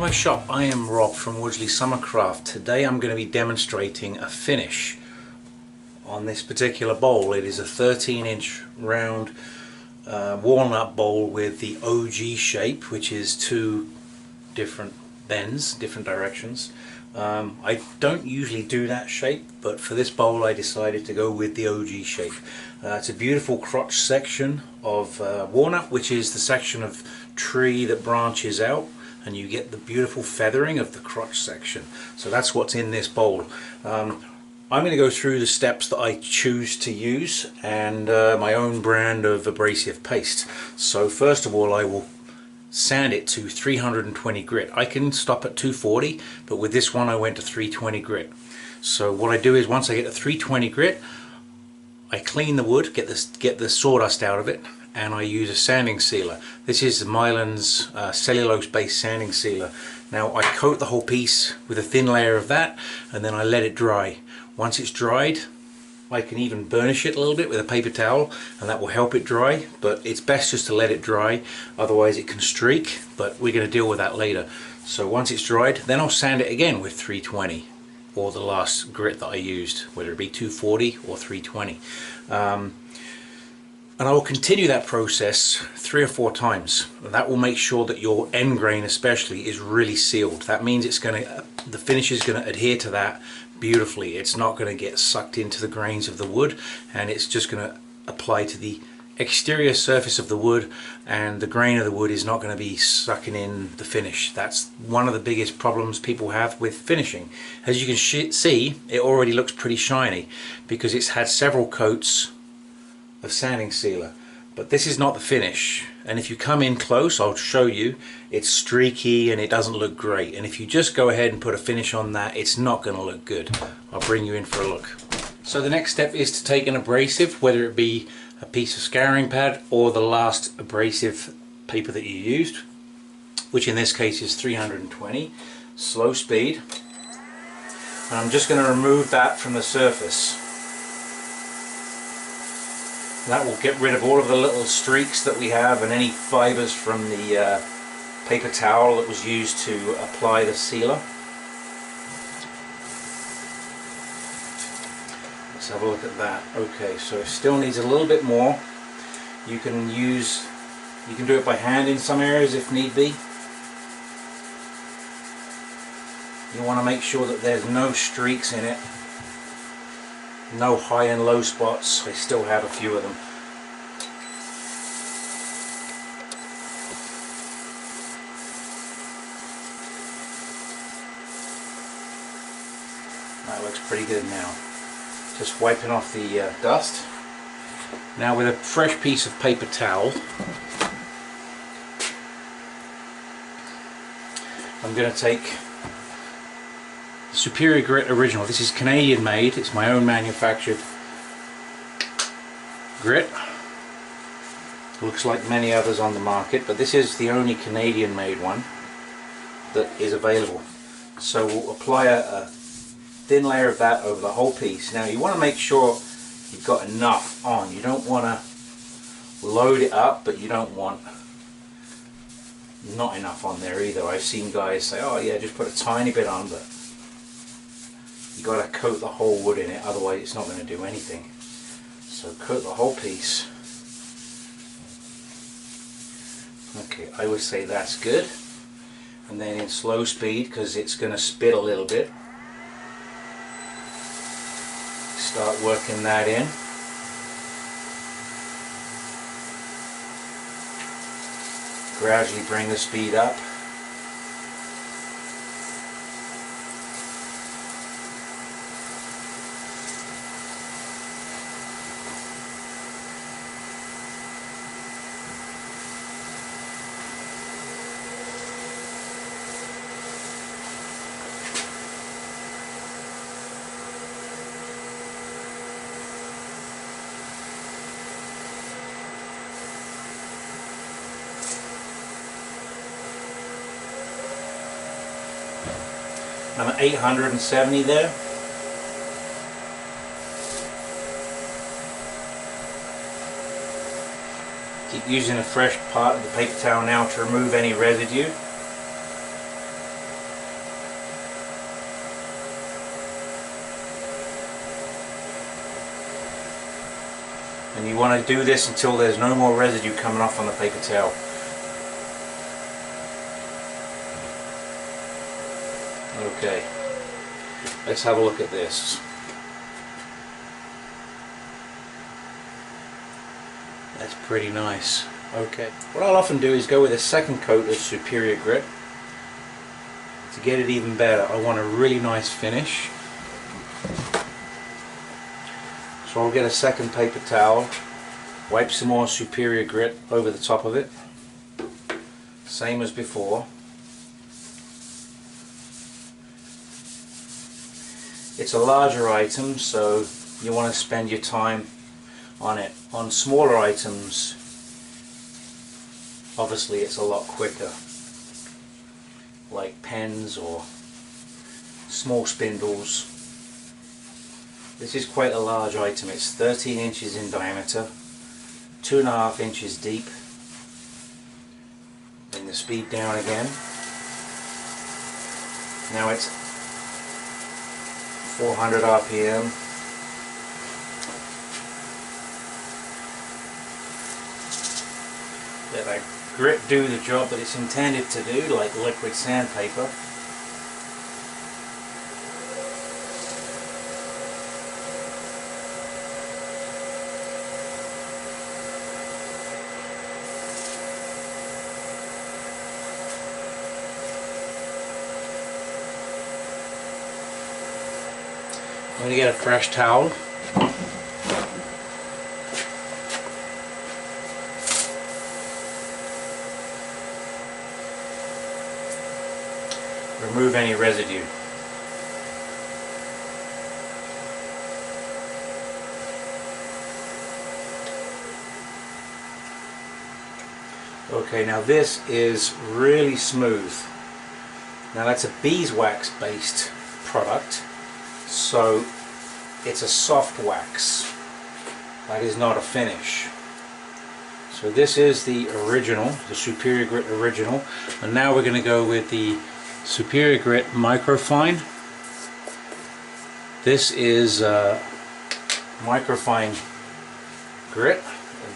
my shop. I am Rob from Woodsley Summercraft. Today I'm going to be demonstrating a finish on this particular bowl. It is a 13-inch round walnut bowl with the OG shape, which is two different bends, different directions. I don't usually do that shape, but for this bowl I decided to go with the OG shape. It's a beautiful crotch section of walnut, which is the section of tree that branches out, and you get the beautiful feathering of the crotch section. So that's what's in this bowl. I'm going to go through the steps that I choose to use and my own brand of abrasive paste. So first of all, I will sand it to 320 grit. I can stop at 240, but with this one I went to 320 grit. So what I do is, once I get to 320 grit, I clean the wood, get the sawdust out of it, and I use a sanding sealer. This is Mylan's cellulose based sanding sealer. Now I coat the whole piece with a thin layer of that, and then I let it dry. Once it's dried, I can even burnish it a little bit with a paper towel, and that will help it dry, but it's best just to let it dry, otherwise it can streak, but we're going to deal with that later. So once it's dried, then I'll sand it again with 320, or the last grit that I used, whether it be 240 or 320. And I will continue that process 3 or 4 times. That will make sure that your end grain especially is really sealed. That means the finish is going to adhere to that beautifully. It's not going to get sucked into the grains of the wood, and it's just going to apply to the exterior surface of the wood, and the grain of the wood is not going to be sucking in the finish. That's one of the biggest problems people have with finishing. As you can see, it already looks pretty shiny because it's had several coats of sanding sealer, but this is not the finish. And if you come in close, I'll show you, it's streaky and it doesn't look great. And if you just go ahead and put a finish on that, it's not going to look good. I'll bring you in for a look. So the next step is to take an abrasive, whether it be a piece of scouring pad or the last abrasive paper that you used, which in this case is 320, slow speed. And I'm just going to remove that from the surface. That will get rid of all of the little streaks that we have and any fibers from the paper towel that was used to apply the sealer. Let's have a look at that. Okay, so it still needs a little bit more. You can do it by hand in some areas if need be. You want to make sure that there's no streaks in it. No high and low spots. I still have a few of them. That looks pretty good now. Just wiping off the dust. Now with a fresh piece of paper towel, I'm going to take Superior Grit Original. This is Canadian made. It's my own manufactured grit. Looks like many others on the market, but this is the only Canadian made one that is available. So we'll apply a thin layer of that over the whole piece. Now you want to make sure you've got enough on. You don't want to load it up, but you don't want not enough on there either. I've seen guys say, oh yeah, just put a tiny bit on, but you got to coat the whole wood in it, otherwise it's not going to do anything. So coat the whole piece. Okay, I would say that's good. And then in slow speed, because it's going to spit a little bit, start working that in. Gradually bring the speed up. I'm at 870 there. Keep using a fresh part of the paper towel now to remove any residue. And you want to do this until there's no more residue coming off on the paper towel. Okay, let's have a look at this. That's pretty nice. Okay, what I'll often do is go with a second coat of Superior Grit. To get it even better, I want a really nice finish. So I'll get a second paper towel, wipe some more Superior Grit over the top of it, same as before. It's a larger item, so you want to spend your time on it. On smaller items, obviously it's a lot quicker, like pens or small spindles. This is quite a large item. It's 13 inches in diameter, 2.5 inches deep. Bring the speed down again. Now it's 400 RPM. Let that grit do the job that it's intended to do, like liquid sandpaper. I'm going to get a fresh towel. Remove any residue. Okay, now this is really smooth. Now that's a beeswax based product, so it's a soft wax. That is not a finish. So this is the original, the Superior Grit original, and now we're going to go with the Superior Grit Microfine. This is microfine grit,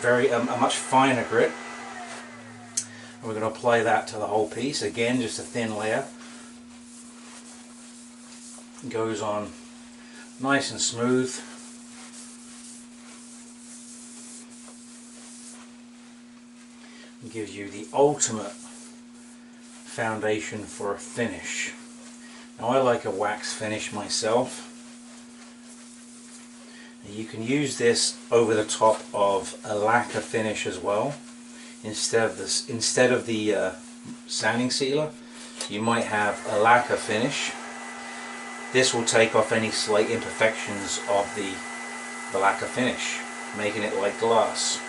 a much finer grit. And we're going to apply that to the whole piece. Again, just a thin layer. It goes on nice and smooth. It gives you the ultimate foundation for a finish. Now I like a wax finish myself. You can use this over the top of a lacquer finish as well. Instead of the sanding sealer, you might have a lacquer finish. This will take off any slight imperfections of the lacquer finish, making it like glass.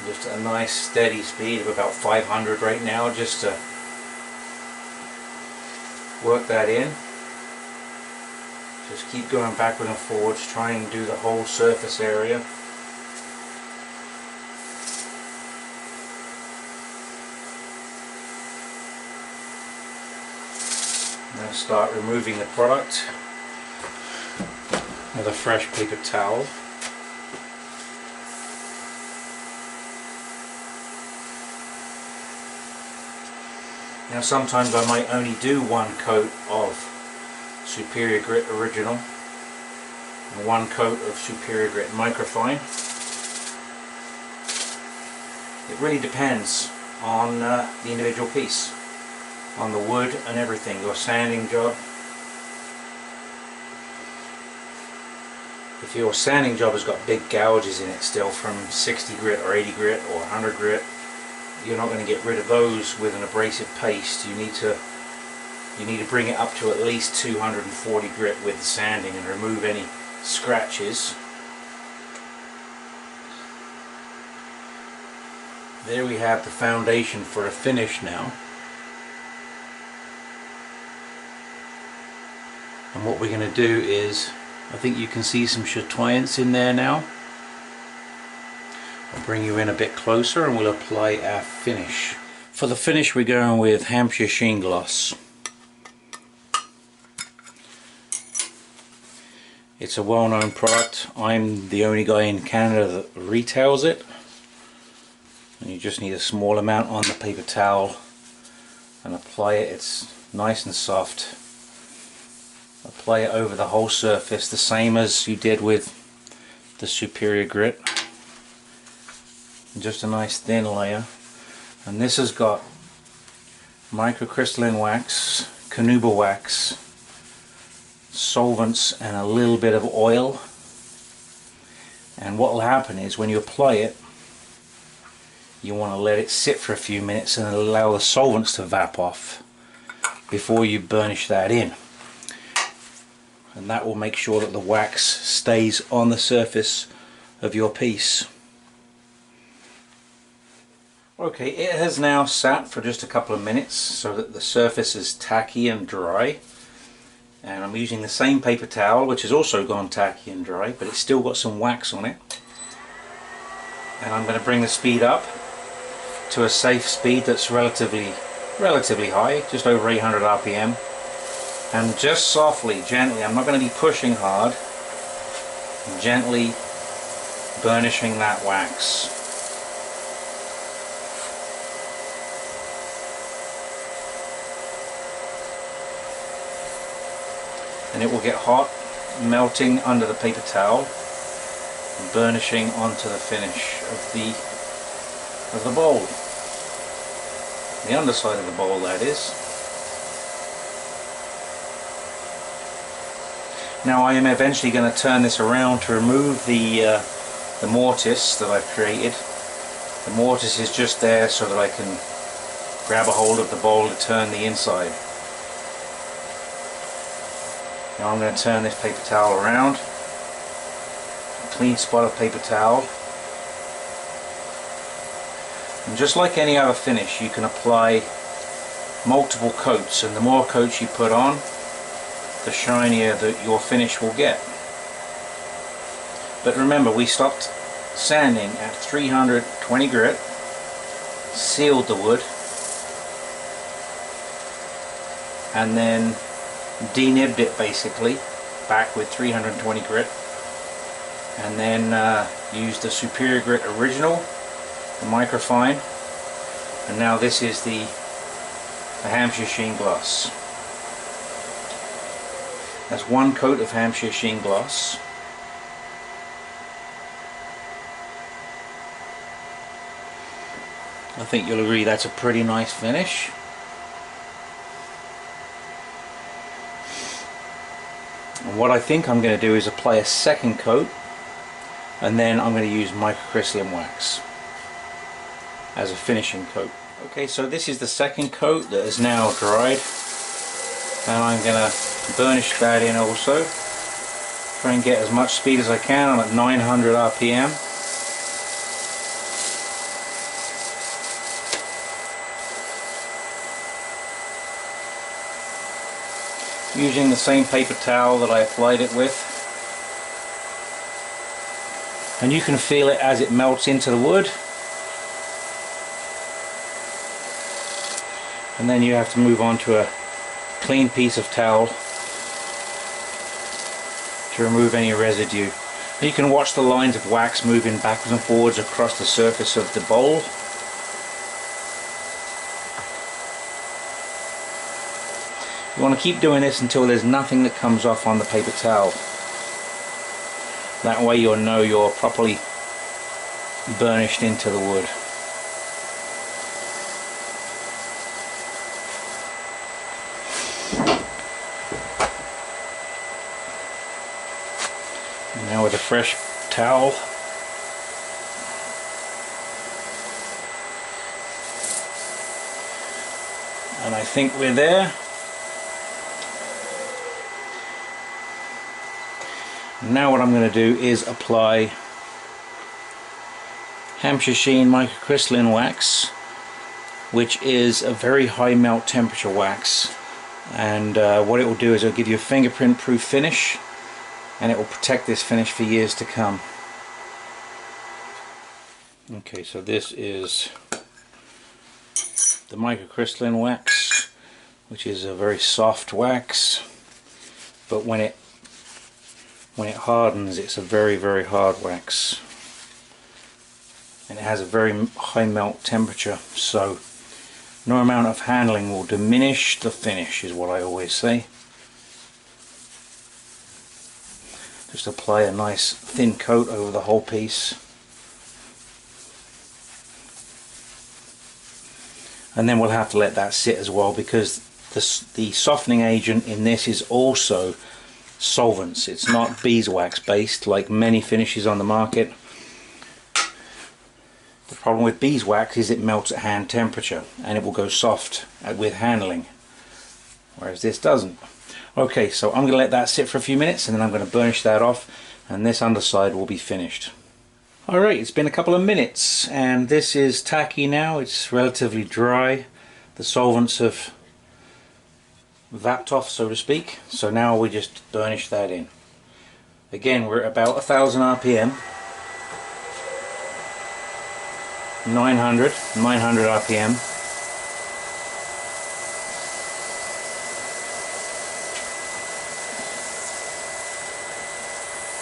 Just a nice steady speed of about 500 right now, just to work that in. Just keep going backward and forwards, trying to do the whole surface area. Now start removing the product with a fresh paper towel. Now sometimes I might only do one coat of Superior Grit Original and one coat of Superior Grit Microfine. It really depends on the individual piece, on the wood and everything, your sanding job. If your sanding job has got big gouges in it still from 60 grit or 80 grit or 100 grit, you're not going to get rid of those with an abrasive paste. You need to bring it up to at least 240 grit with the sanding and remove any scratches. There we have the foundation for a finish now. And what we're going to do is, I think you can see some chatoyance in there now. I'll bring you in a bit closer and we'll apply our finish. For the finish we're going with Hampshire Sheen Gloss. It's a well-known product. I'm the only guy in Canada that retails it. And you just need a small amount on the paper towel and apply it. It's nice and soft. Apply it over the whole surface, the same as you did with the Superior Grit. Just a nice thin layer. And this has got microcrystalline wax, carnauba wax, solvents and a little bit of oil. And what will happen is when you apply it, you want to let it sit for a few minutes and allow the solvents to vap off before you burnish that in. And that will make sure that the wax stays on the surface of your piece. Okay, it has now sat for just a couple of minutes so that the surface is tacky and dry. And I'm using the same paper towel, which has also gone tacky and dry, but it's still got some wax on it. And I'm going to bring the speed up to a safe speed that's relatively high, just over 800 RPM. And just softly, gently, I'm not going to be pushing hard, gently burnishing that wax. And it will get hot, melting under the paper towel, and burnishing onto the finish of the bowl. The underside of the bowl, that is. Now I am eventually going to turn this around to remove the mortise that I've created. The mortise is just there so that I can grab a hold of the bowl to turn the inside. Now I'm going to turn this paper towel around, a clean spot of paper towel, and just like any other finish you can apply multiple coats, and the more coats you put on, the shinier that your finish will get. But remember, we stopped sanding at 320 grit, sealed the wood, and then denibbed it basically back with 320 grit, and then used the Superior Grit original, the microfine, and now this is the Hampshire Sheen gloss. That's one coat of Hampshire Sheen gloss. I think you'll agree that's a pretty nice finish. And what I think I'm going to do is apply a second coat, and then I'm going to use microcrystalline wax as a finishing coat. Okay, so this is the second coat that is now dried, and I'm going to burnish that in also. Try and get as much speed as I can. I'm at 900 RPM. Using the same paper towel that I applied it with, and you can feel it as it melts into the wood, and then you have to move on to a clean piece of towel to remove any residue. And you can watch the lines of wax moving backwards and forwards across the surface of the bowl. You want to keep doing this until there's nothing that comes off on the paper towel. That way you'll know you're properly burnished into the wood. Now with a fresh towel, and I think we're there. Now what I'm going to do is apply Hampshire Sheen microcrystalline wax, which is a very high melt temperature wax, and what it will do is it will give you a fingerprint proof finish, and it will protect this finish for years to come. Okay, so this is the microcrystalline wax, which is a very soft wax, but when it when it hardens, it's a very, very hard wax, and it has a very high melt temperature, so no amount of handling will diminish the finish, is what I always say. Just apply a nice thin coat over the whole piece, and then we'll have to let that sit as well, because the softening agent in this is also solvents. It's not beeswax based like many finishes on the market. The problem with beeswax is it melts at hand temperature and it will go soft with handling, whereas this doesn't. Okay, so I'm going to let that sit for a few minutes, and then I'm going to burnish that off, and this underside will be finished. Alright, it's been a couple of minutes and this is tacky now. It's relatively dry. The solvents have vapped off, so to speak, so now we just burnish that in. Again, we're at about 1000 RPM, 900 RPM.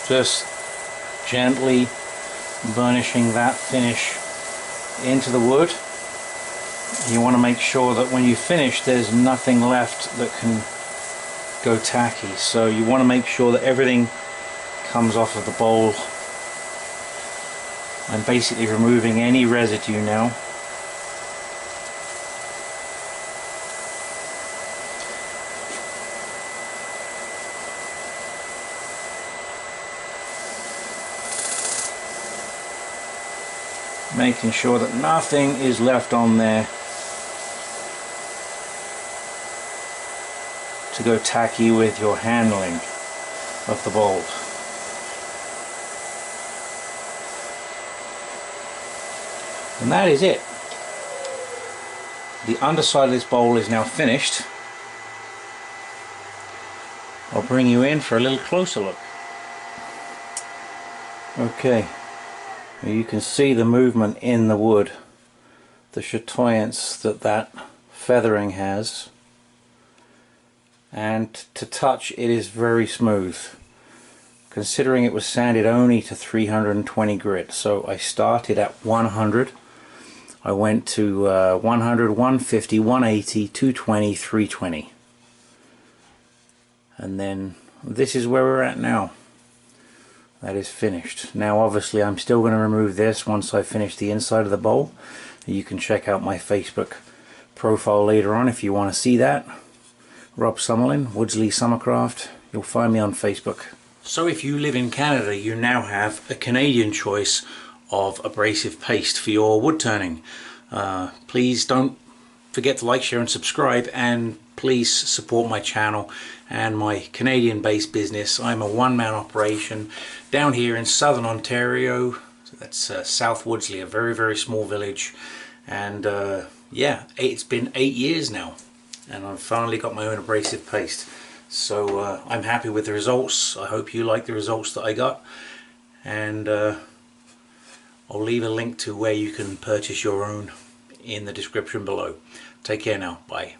Just gently burnishing that finish into the wood. You want to make sure that when you finish there's nothing left that can go tacky, so you want to make sure that everything comes off of the bowl. I'm basically removing any residue now. Making sure that nothing is left on there to go tacky with your handling of the bowl. And that is it. The underside of this bowl is now finished. I'll bring you in for a little closer look. Okay. You can see the movement in the wood, the chatoyance that feathering has, and to touch it is very smooth, considering it was sanded only to 320 grit. So I started at 100, I went to 100, 150, 180, 220, 320, and then this is where we're at now. That is finished. Now obviously I'm still going to remove this once I finish the inside of the bowl. You can check out my Facebook profile later on if you want to see that. Rob Summerlin, Woodsley Summercraft. You'll find me on Facebook. So if you live in Canada, you now have a Canadian choice of abrasive paste for your wood turning. Please don't forget to like, share and subscribe, and please support my channel and my Canadian based business. I'm a one-man operation down here in southern Ontario. That's South Woodsley, a very, very small village, and yeah, it's been 8 years now and I've finally got my own abrasive paste. So I'm happy with the results. I hope you like the results that I got, and I'll leave a link to where you can purchase your own in the description below. Take care now. Bye.